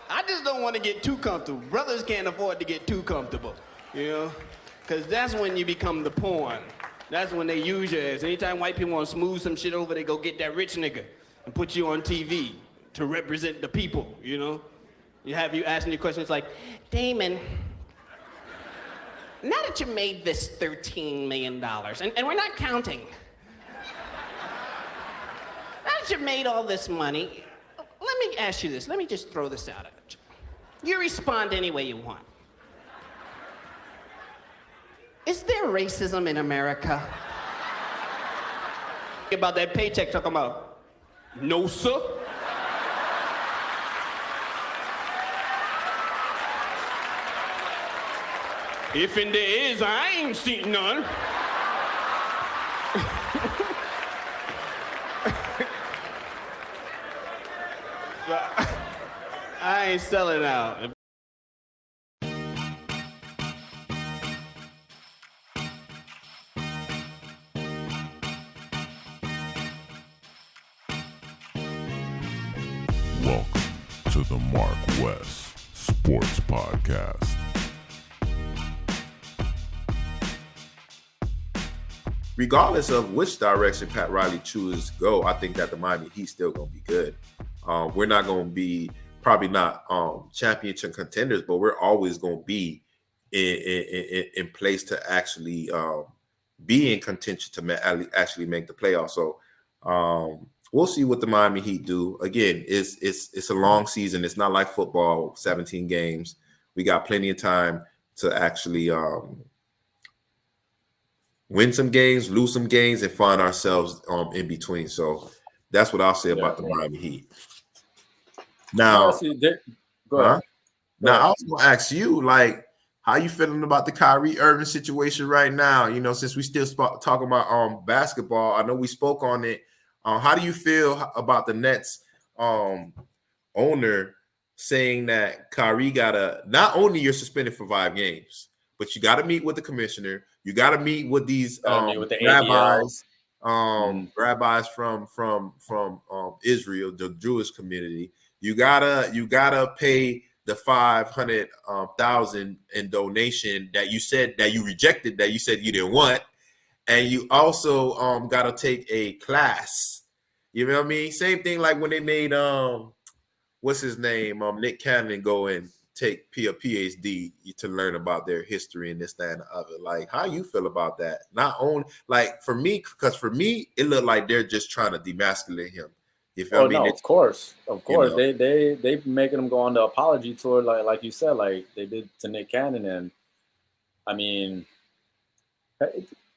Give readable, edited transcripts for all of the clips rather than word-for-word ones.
I just don't want to get too comfortable. Brothers can't afford to get too comfortable, you know? Because that's when you become the pawn. That's when they use your ass. Anytime white people want to smooth some shit over, they go get that rich nigga and put you on TV to represent the people, you know? You have you asking your questions like, Damon, now that you made this $13 million, and we're not counting, now that you made all this money, let me ask you this. Let me just throw this out at you. You respond any way you want. Is there racism in America? About that paycheck talking about, no, sir. If and there is, I ain't seen none. I ain't selling out. Welcome to the MarcWes Sports Podcast. Regardless of which direction Pat Riley chooses to go, I think that the Miami Heat still going to be good. We're not going to be probably not championship contenders, but we're always going to be in place to actually be in contention to actually make the playoffs. So we'll see what the Miami Heat do. Again, it's a long season. It's not like football, 17 games. We got plenty of time to actually win some games, lose some games, and find ourselves in between. So that's what I'll say about the Miami Heat. Now, go ahead. Now I was going to ask you, like, how you feeling about the Kyrie Irving situation right now? You know, since we still talking about basketball, I know we spoke on it. How do you feel about the Nets owner saying that Kyrie not only you're suspended for 5 games, but you got to meet with the commissioner. You got to meet with these with the rabbis, rabbis from Israel, the Jewish community. You gotta pay the $500,000 in donation that you said that you rejected, that you said you didn't want, and you also gotta take a class. You know what I mean? Same thing like when they made what's his name, Nick Cannon go and take a PhD to learn about their history and this, that, and the other. Like, how you feel about that? Not only like for me, because for me, it looked like they're just trying to demasculate him. You feel me? No, of course. You know. They making him go on the apology tour, like you said, like they did to Nick Cannon, and I mean,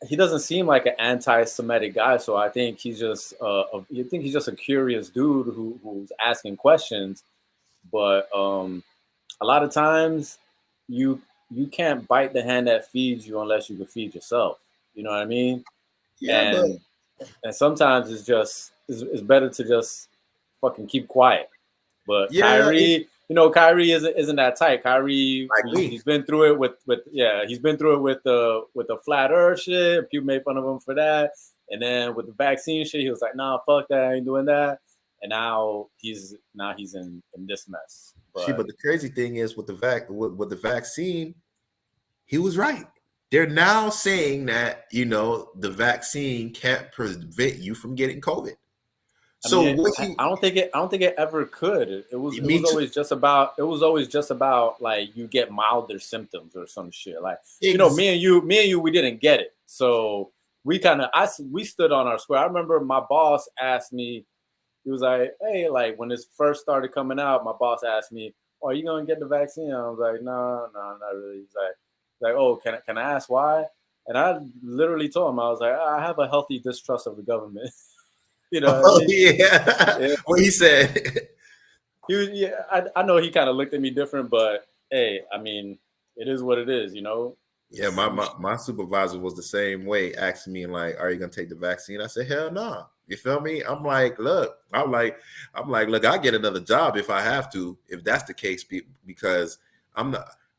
he doesn't seem like an anti-Semitic guy, so I think he's just a curious dude who's asking questions, but a lot of times you can't bite the hand that feeds you unless you can feed yourself. You know what I mean? Yeah. And sometimes it's better to just fucking keep quiet. But yeah, Kyrie, Kyrie isn't that tight. Kyrie, he's been through it with the flat earth shit. People made fun of him for that. And then with the vaccine shit, he was like, nah, fuck that, I ain't doing that. And now he's in this mess. But the crazy thing is with the vaccine, he was right. They're now saying that, the vaccine can't prevent you from getting COVID. I don't think it ever could. It was always just about like you get milder symptoms or some shit. Like, me and you, we didn't get it. So we stood on our square. I remember my boss asked me, he was like, hey, like when this first started coming out, my boss asked me, oh, are you going to get the vaccine? I was like, no, not really. He's like, oh, can I ask why? And I literally told him, I was like, I have a healthy distrust of the government. Yeah. What he said. I know he kind of looked at me different, but hey, I mean, it is what it is, Yeah, my supervisor was the same way, asking me like, are you gonna take the vaccine? I said, hell no. You feel me? I'm like, look, I get another job if I have to, if that's the case, because I'm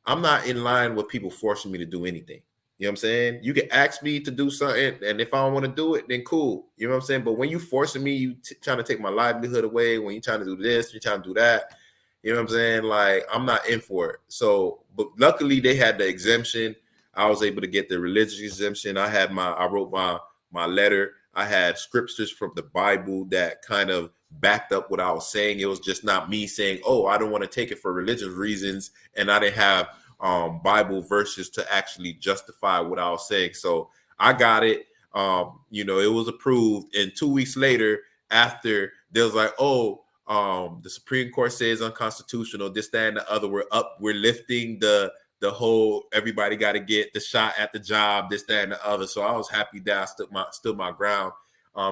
not in line with people forcing me to do anything. You know what I'm saying? You can ask me to do something, and if I don't want to do it, then cool. You know what I'm saying? But when you forcing me, you trying to take my livelihood away, when you're trying to do this, you're trying to do that, You know what I'm saying? Like, I'm not in for it. So, but luckily they had the exemption. I was able to get the religious exemption. I wrote my letter. I had scriptures from the Bible that kind of backed up what I was saying. It was just not me saying, oh, I don't want to take it for religious reasons. And I didn't have Bible verses to actually justify what I was saying. So I got it. It was approved. And 2 weeks later, after, there was like, oh, the Supreme Court says unconstitutional, this, that, and the other. We're lifting the whole, everybody got to get the shot at the job, this, that, and the other. So I was happy that I stood my ground.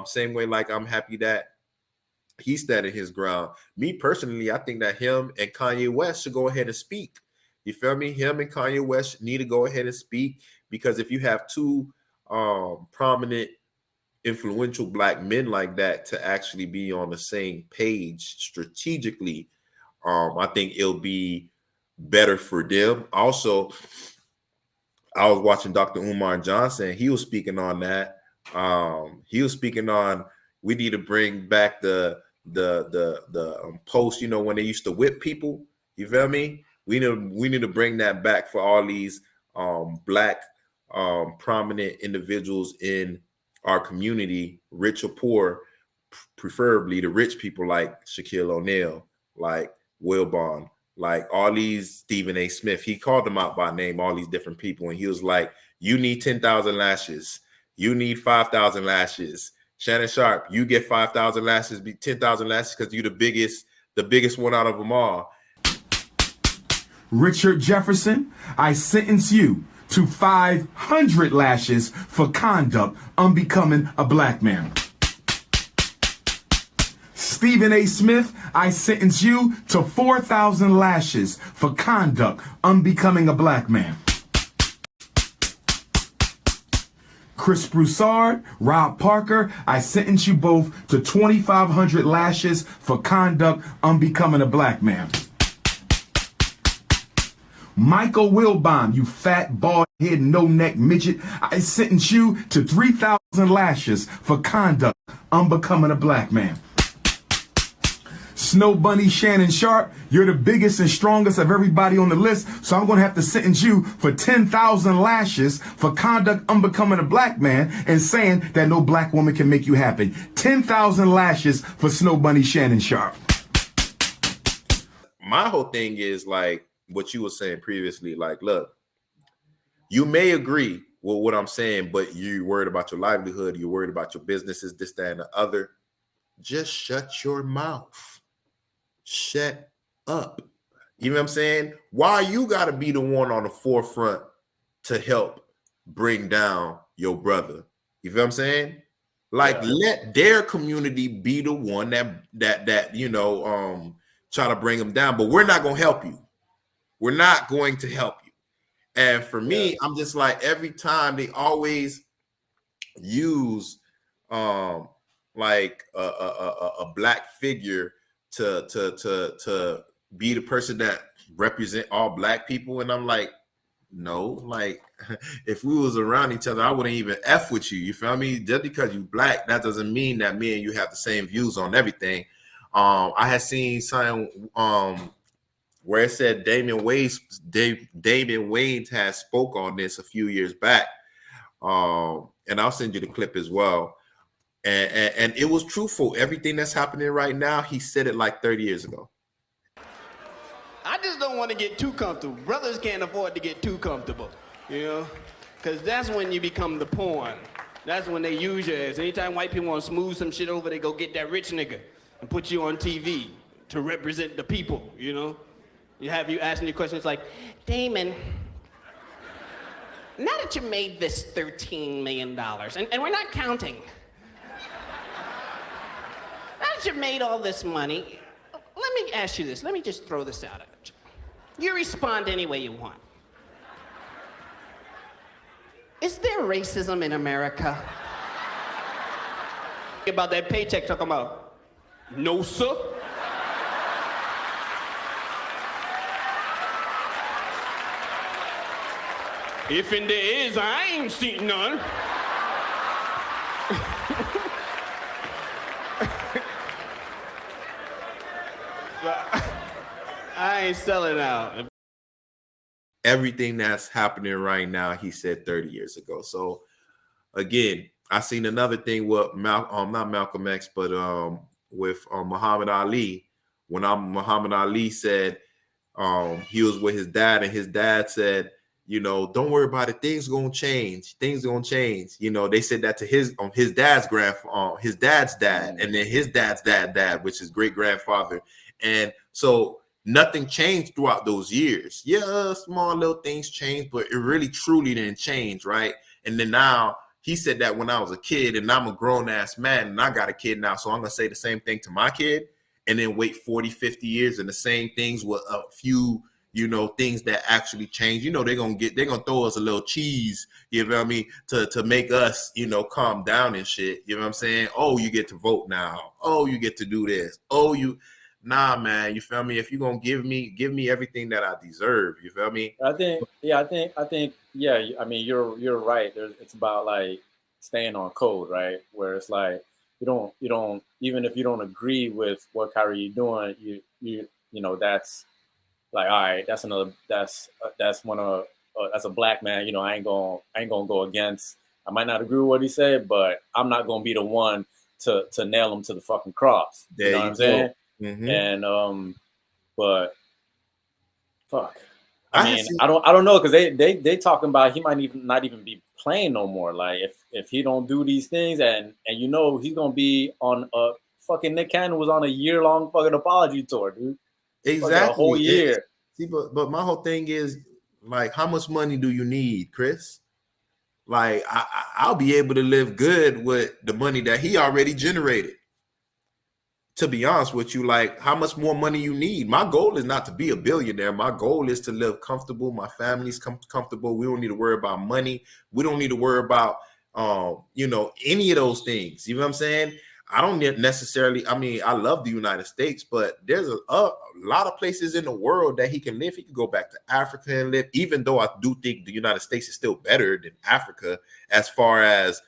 Same way, like, I'm happy that he standing his ground. Me personally, I think that him and Kanye West should go ahead and speak. You feel me? Him and Kanye West need to go ahead and speak, because if you have two prominent, influential black men like that to actually be on the same page strategically, I think it'll be better for them. Also, I was watching Dr. Umar Johnson. He was speaking on that. He was speaking on, we need to bring back the post, when they used to whip people. You feel me? We need to bring that back for all these black prominent individuals in our community, rich or poor, preferably the rich people like Shaquille O'Neal, like Will Bond, like all these, Stephen A. Smith. He called them out by name, all these different people. And he was like, you need 10,000 lashes. You need 5,000 lashes. Shannon Sharp, you get 5,000 lashes, 10,000 lashes, because you're the biggest one out of them all. Richard Jefferson, I sentence you to 500 lashes for conduct unbecoming a black man. Stephen A. Smith, I sentence you to 4,000 lashes for conduct unbecoming a black man. Chris Broussard, Rob Parker, I sentence you both to 2,500 lashes for conduct unbecoming a black man. Michael Wilbon, you fat, bald-head, no-neck midget, I sentence you to 3,000 lashes for conduct unbecoming a black man. Snow Bunny Shannon Sharp, you're the biggest and strongest of everybody on the list, so I'm going to have to sentence you for 10,000 lashes for conduct unbecoming a black man and saying that no black woman can make you happy. 10,000 lashes for Snow Bunny Shannon Sharp. My whole thing is like what you were saying previously, like, look, you may agree with what I'm saying, but you're worried about your livelihood, you're worried about your businesses, this, that, and the other. Just shut your mouth. Shut up. You know what I'm saying? Why you got to be the one on the forefront to help bring down your brother? You feel what I'm saying? Like, let their community be the one that try to bring them down, but we're not going to help you. We're not going to help you. And for me, I'm just like, every time they always use like a black figure to be the person that represent all black people. And I'm like, no, like, if we was around each other, I wouldn't even F with you. You feel me? Just because you black, that doesn't mean that me and you have the same views on everything. I had seen something where it said Damon Wayans has spoke on this a few years back. And I'll send you the clip as well. And it was truthful. Everything that's happening right now, he said it like 30 years ago. I just don't want to get too comfortable. Brothers can't afford to get too comfortable, because that's when you become the pawn. That's when they use you as. Anytime white people want to smooth some shit over, they go get that rich nigga and put you on TV to represent the people, You have you asking your questions like, Damon, now that you made this $13 million, and we're not counting, now that you made all this money, let me ask you this. Let me just throw this out at you. You respond any way you want. Is there racism in America? About that paycheck, talking about, no, sir. If and there is, I ain't seen none. I ain't selling out. Everything that's happening right now, he said 30 years ago. So again, I seen another thing with not Malcolm X, but with Muhammad Ali. When Muhammad Ali said he was with his dad, and his dad said, don't worry about it. Things gonna change. Things gonna change. They said that to his dad's his dad's dad, and then his dad's dad, which is great grandfather. And so nothing changed throughout those years. Yeah, small little things changed, but it really truly didn't change, right? And then now he said that when I was a kid, and I'm a grown ass man, and I got a kid now, so I'm gonna say the same thing to my kid, and then wait 40, 50 years, and the same things with a few, things that actually change. They're gonna throw us a little cheese, you know what I mean, to make us, calm down and shit. You know what I'm saying? Oh, you get to vote now. Oh, you get to do this. Nah, man, you feel me? If you're gonna give me everything that I deserve, you feel me? I think, I mean, you're right. It's about like staying on code, right? Where it's like you don't even if you don't agree with what Kyrie doing, you that's like, all right, that's one of that's a black man. I ain't gonna go against. I might not agree with what he said, but I'm not gonna be the one to nail him to the fucking cross. You know what I'm saying? Mm-hmm. And but fuck, I mean, I don't know, because they talking about he might not even be playing no more. Like if he don't do these things, and he's gonna be on a fucking Nick Cannon was on a year-long fucking apology tour, dude. Exactly, a whole year. See, but my whole thing is, like, how much money do you need, Chris? Like, I'll be able to live good with the money that he already generated. To be honest with you, like, how much more money you need? My goal is not to be a billionaire. My goal is to live comfortable. My family's comfortable. We don't need to worry about money. We don't need to worry about, any of those things. You know what I'm saying? I don't necessarily, I mean, I love the United States, but there's a lot of places in the world that he can live. He can go back to Africa and live, even though I do think the United States is still better than Africa as far as,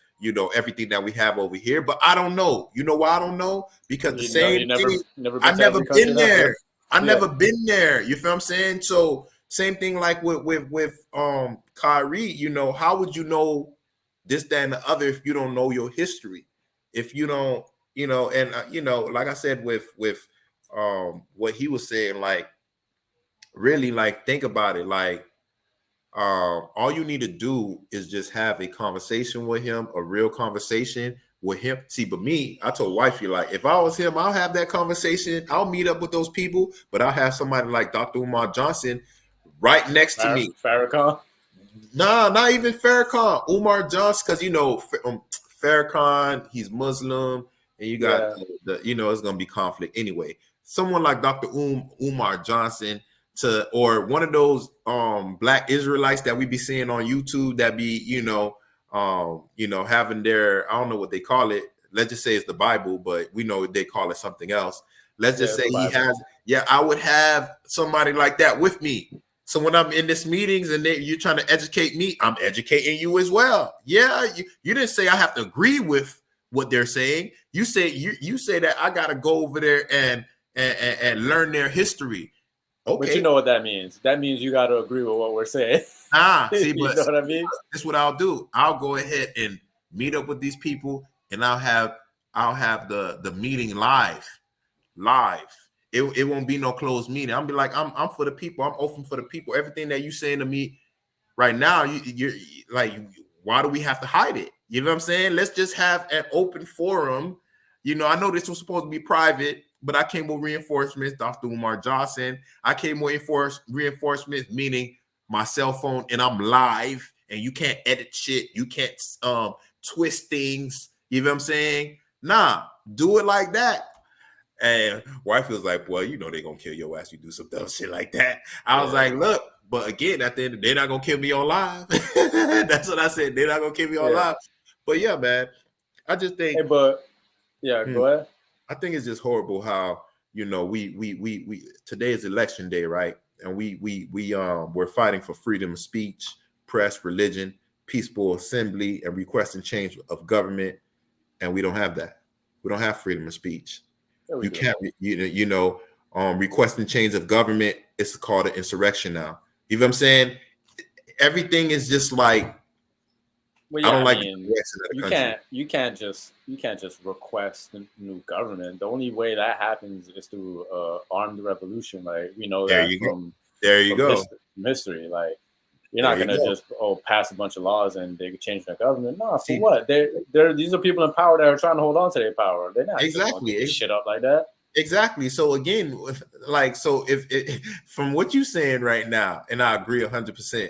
everything that we have over here. But I don't know. You know why I don't know? Because the same thing, I've never been there. I've never been there. You feel what I'm saying? So same thing like with Kyrie, how would you know this, that, and the other if you don't know your history? If you don't, like I said, with what he was saying, like, really, like, think about it. Like, all you need to do is just have a conversation with him, a real conversation with him. See, but me, I told wifey, like, if I was him, I'll have that conversation. I'll meet up with those people, but I'll have somebody like Dr. Umar Johnson right next to me. Farrakhan? Nah, not even Farrakhan. Umar Johnson, because, Farrakhan, he's Muslim, and you got it's gonna be conflict anyway. Someone like Dr. Umar Johnson or one of those black Israelites that we be seeing on YouTube that be having their, I don't know what they call it. Let's just say it's the Bible, but we know they call it something else. Let's just say he has. Yeah, I would have somebody like that with me. So when I'm in this meetings and you're trying to educate me, I'm educating you as well. Yeah, you didn't say I have to agree with what they're saying. You say you say that I got to go over there and learn their history. Okay, but you know what that means? That means you got to agree with what we're saying. See, you know what I mean? That's what I'll do. I'll go ahead and meet up with these people, and I'll have the meeting live. It won't be no closed meeting. I'll be like, I'm for the people. I'm open for the people. Everything that you saying to me right now, you're like, why do we have to hide it? You know what I'm saying? Let's just have an open forum. I know this was supposed to be private, but I came with reinforcements, Dr. Umar Johnson. I came with reinforcements, meaning my cell phone, and I'm live, and you can't edit shit. You can't twist things. You know what I'm saying? Nah, do it like that. And wife was like, well, they're going to kill your ass. You do some dumb shit like that. I was like, look, but again, at the end, they're not going to kill me on live. That's what I said. They're not going to kill me on live. But yeah, man, I just think. Hey, but go ahead. I think it's just horrible how, we today is election day, right? And we're fighting for freedom of speech, press, religion, peaceful assembly, and requesting change of government. And we don't have that. We don't have freedom of speech. You can't, requesting change of government, it's called an insurrection now. You know what I'm saying? Everything is just like, well, yeah, I don't like mean, the direction of the country. You can't just request a new government. The only way that happens is through armed revolution. Like we know that from history. Like you're not gonna just pass a bunch of laws and they can change their government. No, for what? These are people in power that are trying to hold on to their power. They're not exactly shit up like that. Exactly. So again, like, so if from what you're saying right now, and I agree 100%.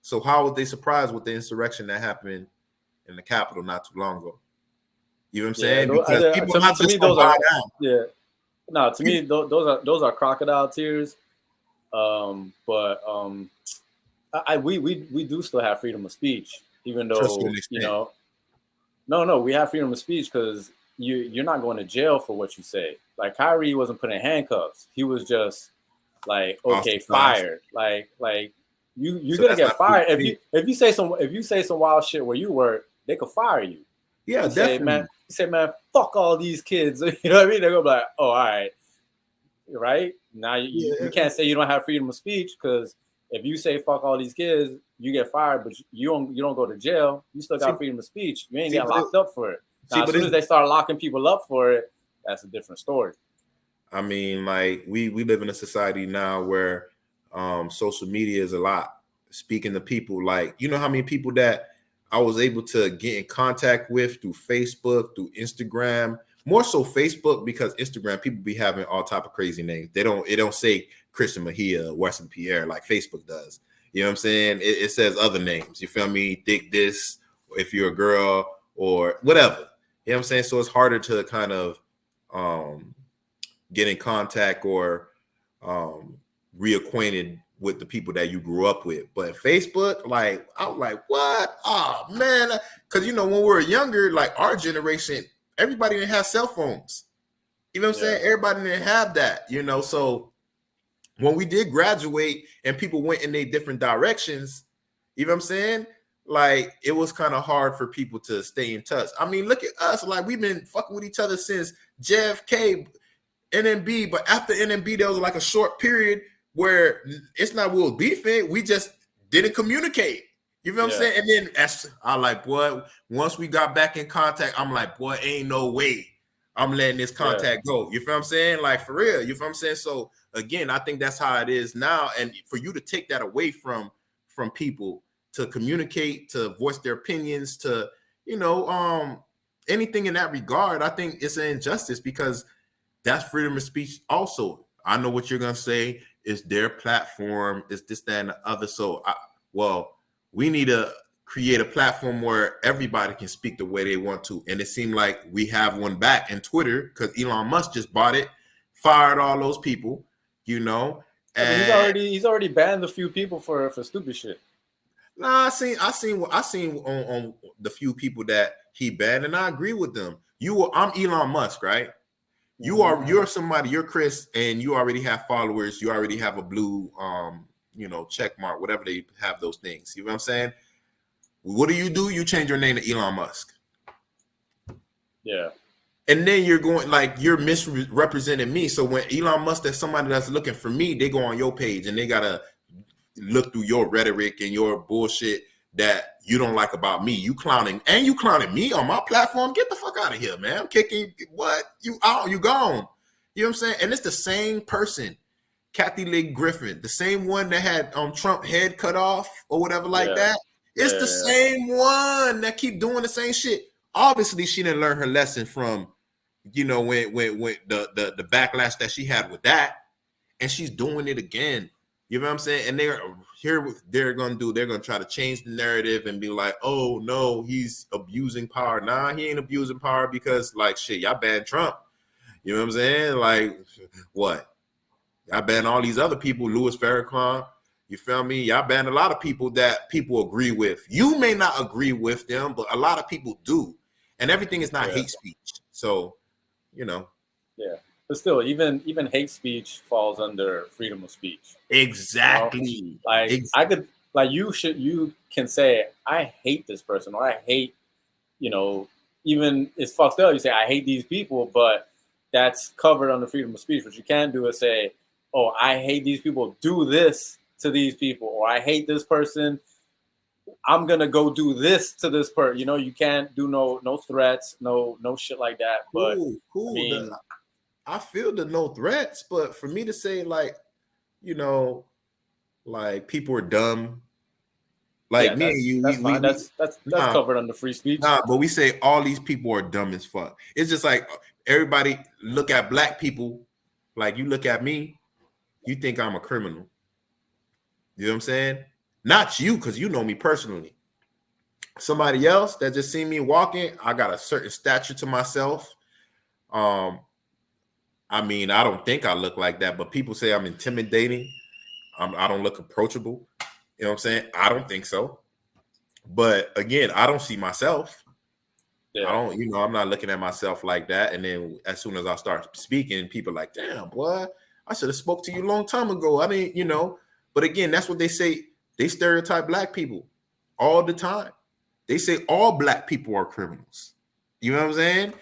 So how were they surprised with the insurrection that happened in the Capitol not too long ago? You know what I'm saying? Because people not just those are to me those are crocodile tears. But we do still have freedom of speech, even though we have freedom of speech because you're not going to jail for what you say. Like Kyrie wasn't put in handcuffs; he was just like fired. Like you're gonna get fired if you say some wild shit where you work, they could fire you. Yeah, definitely. You say, man, fuck all these kids. You know what I mean? They're gonna be like, oh, all right, right now you can't say you don't have freedom of speech because if you say fuck all these kids, you get fired, but you don't go to jail. You still got freedom of speech. You ain't getting locked up for it. Now, as soon as they start locking people up for it, that's a different story. I mean, like we live in a society now where social media is a lot. Speaking to people, like, you know how many people that I was able to get in contact with through Facebook, through Instagram, more so Facebook, because Instagram people be having all type of crazy names. It don't say Christian Mejia, Weston Pierre like Facebook does. You know what I'm saying? It says other names. You feel me? Dick this, if you're a girl or whatever. You know what I'm saying? So it's harder to kind of get in contact or reacquainted with the people that you grew up with. But Facebook, like, I was like, what? Oh, man. Because, you know, when we were younger, like our generation, everybody didn't have cell phones. You know what I'm saying? Everybody didn't have that, you know? So when we did graduate and people went in their different directions, you know what I'm saying? Like, it was kind of hard for people to stay in touch. I mean, look at us. Like, we've been fucking with each other since JFK, NMB. But after NMB, there was like a short period where it's not we were beefing. We just didn't communicate. You know what I'm saying? And then I like, boy, once we got back in contact, I'm like, boy, ain't no way I'm letting this contact go. You feel what I'm saying? Like, for real. You feel what I'm saying? So, again, I think that's how it is now. And for you to take that away from people, to communicate, to voice their opinions, to, you know, anything in that regard, I think it's an injustice because that's freedom of speech also. I know what you're going to say. It's their platform. It's this, that, and the other. So, we need to create a platform where everybody can speak the way they want to. And it seemed like we have one back in Twitter because Elon Musk just bought it, fired all those people, you know. And he's already banned a few people for stupid shit. Nah, I seen on the few people that he banned, and I agree with them. I'm Elon Musk, right? You're somebody, you're Chris, and you already have followers, you already have a blue check mark, whatever they have those things. You know what I'm saying? What do? You change your name to Elon Musk. Yeah. And then you're going like you're misrepresenting me. So when Elon Musk is somebody that's looking for me, they go on your page and they gotta look through your rhetoric and your bullshit that you don't like about me. You clowning me on my platform. Get the fuck out of here, man. I'm kicking what? You out, you gone. You know what I'm saying? And it's the same person, Kathy Lee Griffin, the same one that had Trump head cut off or whatever like that. It's the same one that keep doing the same shit. Obviously, she didn't learn her lesson from, you know, when the backlash that she had with that, and she's doing it again. You know what I'm saying? And they're gonna try to change the narrative and be like, oh no, he's abusing power. Nah, he ain't abusing power because like shit, y'all banned Trump. You know what I'm saying? Like what? Y'all banned all these other people, Louis Farrakhan. You feel me? Y'all banned a lot of people that people agree with. You may not agree with them, but a lot of people do. And everything is not hate speech. So, you know. Yeah. But still, even hate speech falls under freedom of speech. Exactly. You know? I could you can say I hate this person or I hate, you know, even it's fucked up. You say I hate these people, but that's covered under freedom of speech. What you can't do is say, oh, I hate these people, do this to these people, or I hate this person, I'm gonna go do this to this person. You know, you can't do no threats, no shit like that. But cool. I mean, I feel the no threats, but for me to say like, you know, like people are dumb, like me and you, that's fine. That's covered under free speech. Nah, but we say all these people are dumb as fuck. It's just like everybody look at black people, like you look at me, you think I'm a criminal. You know what I'm saying? Not you, because you know me personally. Somebody else that just seen me walking, I got a certain stature to myself. I mean, I don't think I look like that, but people say I'm intimidating. I don't look approachable. You know what I'm saying? I don't think so. But again, I don't see myself. Yeah. I don't, you know, I'm not looking at myself like that. And then as soon as I start speaking, people are like, damn, boy, I should have spoke to you a long time ago. I mean, you know, but again, that's what they say. They stereotype black people all the time. They say all black people are criminals. You know what I'm saying?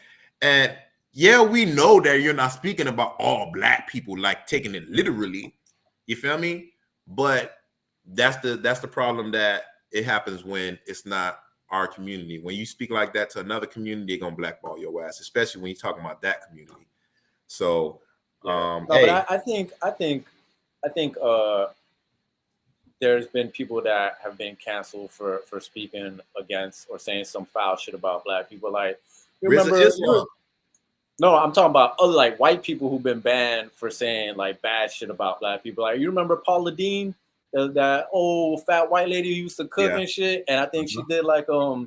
And yeah, we know that you're not speaking about all black people, like taking it literally. You feel me? But that's the problem, that it happens when it's not our community. When you speak like that to another community, they're gonna blackball your ass, especially when you're talking about that community. So, but I think there's been people that have been canceled for speaking against or saying some foul shit about black people. Like, you remember? No, I'm talking about other like white people who've been banned for saying like bad shit about black people. Like, you remember Paula Deen, that old fat white lady who used to cook and shit, and I think she did like a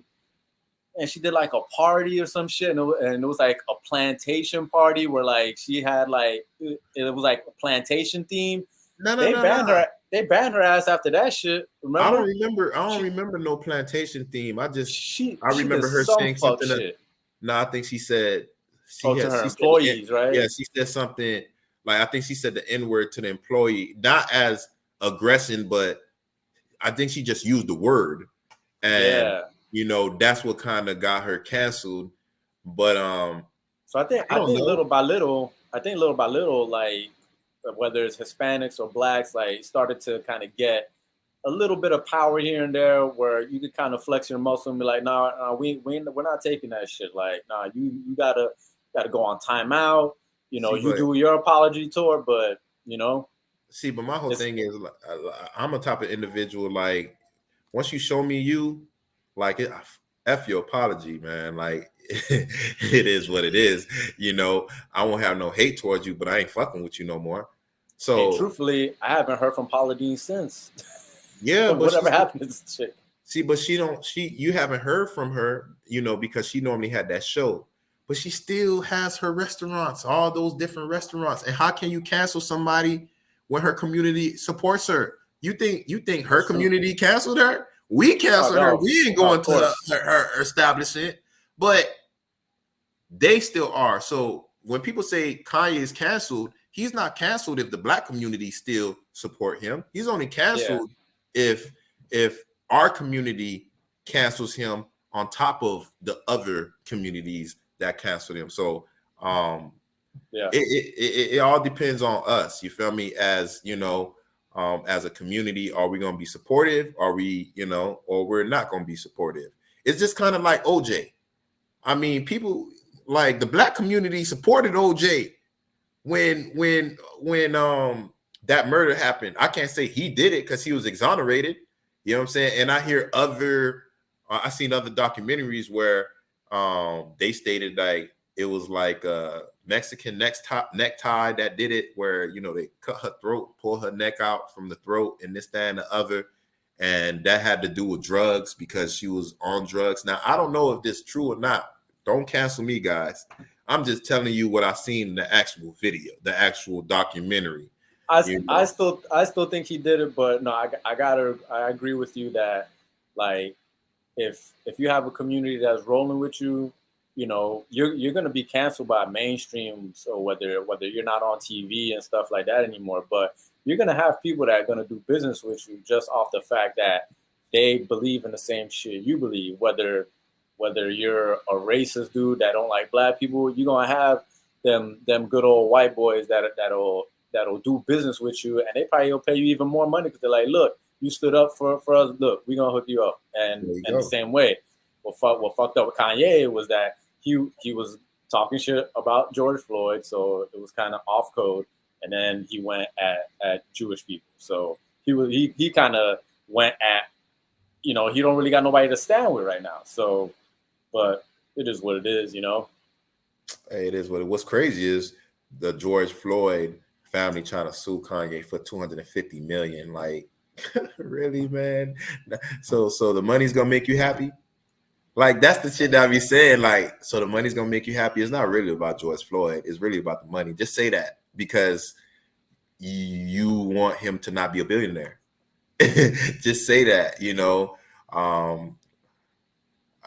party or some shit, and it was like a plantation party where like she had like it was like a plantation theme. They banned her ass after that shit. Remember? I don't remember no plantation theme. I remember her saying something. I think she said to her employees, right? Yeah, she said something like, I think she said the N-word to the employee, not as aggression, but I think she just used the word, and you know, that's what kind of got her canceled. But so I think little by little, like whether it's Hispanics or blacks, like started to kind of get a little bit of power here and there, where you could kind of flex your muscle and be like, nah, we're not taking that shit. Like, nah, you gotta go on timeout. You know, do your apology tour, but you know. See, but my whole thing is, I'm a type of individual, like, once you show me you, like, F your apology, man. Like, it is what it is. You know, I won't have no hate towards you, but I ain't fucking with you no more. So, truthfully, I haven't heard from Paula Deen since. Yeah, but whatever happened to this chick. See, but you haven't heard from her, you know, because she normally had that show. But she still has her restaurants, all those different restaurants. And how can you cancel somebody when her community supports her? You think her community canceled her? We canceled her. We ain't going to her establishment, but they still are. So when people say Kanye is canceled, he's not canceled if the black community still support him. He's only canceled if our community cancels him on top of the other communities that canceled him. So it all depends on us. You feel me? As you know, as a community, are we going to be supportive? Are we, you know, or we're not going to be supportive? It's just kind of like OJ. I mean, people like the black community supported OJ when that murder happened. I can't say he did it because he was exonerated. You know what I'm saying? And I hear I seen other documentaries where they stated like it was like a Mexican necktie that did it, where, you know, they cut her throat, pull her neck out from the throat, and this, that, and the other. And that had to do with drugs because she was on drugs. Now, I don't know if this is true or not. Don't cancel me, guys. I'm just telling you what I've seen in the actual video, the actual documentary. I still think he did it, but no, I agree with you that, like, if you have a community that's rolling with you, you know, you're gonna be canceled by mainstream. So whether you're not on TV and stuff like that anymore, but you're gonna have people that are gonna do business with you just off the fact that they believe in the same shit you believe. Whether you're a racist dude that don't like black people, you're gonna have them good old white boys that'll do business with you, and they probably will pay you even more money because they're like, look, you stood up for us. Look, we're gonna hook you up. And the same way, what fucked up with Kanye was that he was talking shit about George Floyd, so it was kind of off code. And then he went at Jewish people. So he kind of went at, he don't really got nobody to stand with right now. So, but it is what it is, Hey, it is what it. What's crazy is the George Floyd family trying to sue Kanye for $250 million. Like, really, man? So the money's gonna make you happy? Like, that's the shit that I be saying. Like, so the money's gonna make you happy. It's not really about George Floyd. It's really about the money. Just say that because you want him to not be a billionaire. Just say that,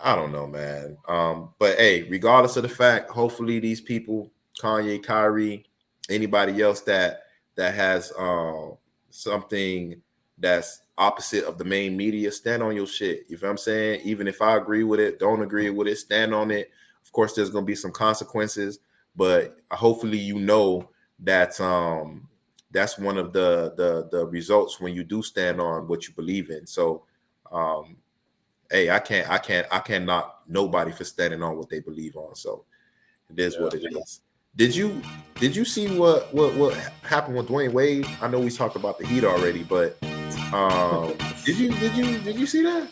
I don't know, man. But hey, regardless of the fact, hopefully these people, Kanye, Kyrie, anybody else that has something that's opposite of the main media, stand on your shit. You feel what I'm saying? Even if I agree with it, don't agree with it, stand on it. Of course, there's gonna be some consequences, but hopefully that's one of the results when you do stand on what you believe in. So hey, I can't knock nobody for standing on what they believe on. So it is what it is. Did you see what happened with Dwayne Wade? I know we talked about the Heat already, but did you see that?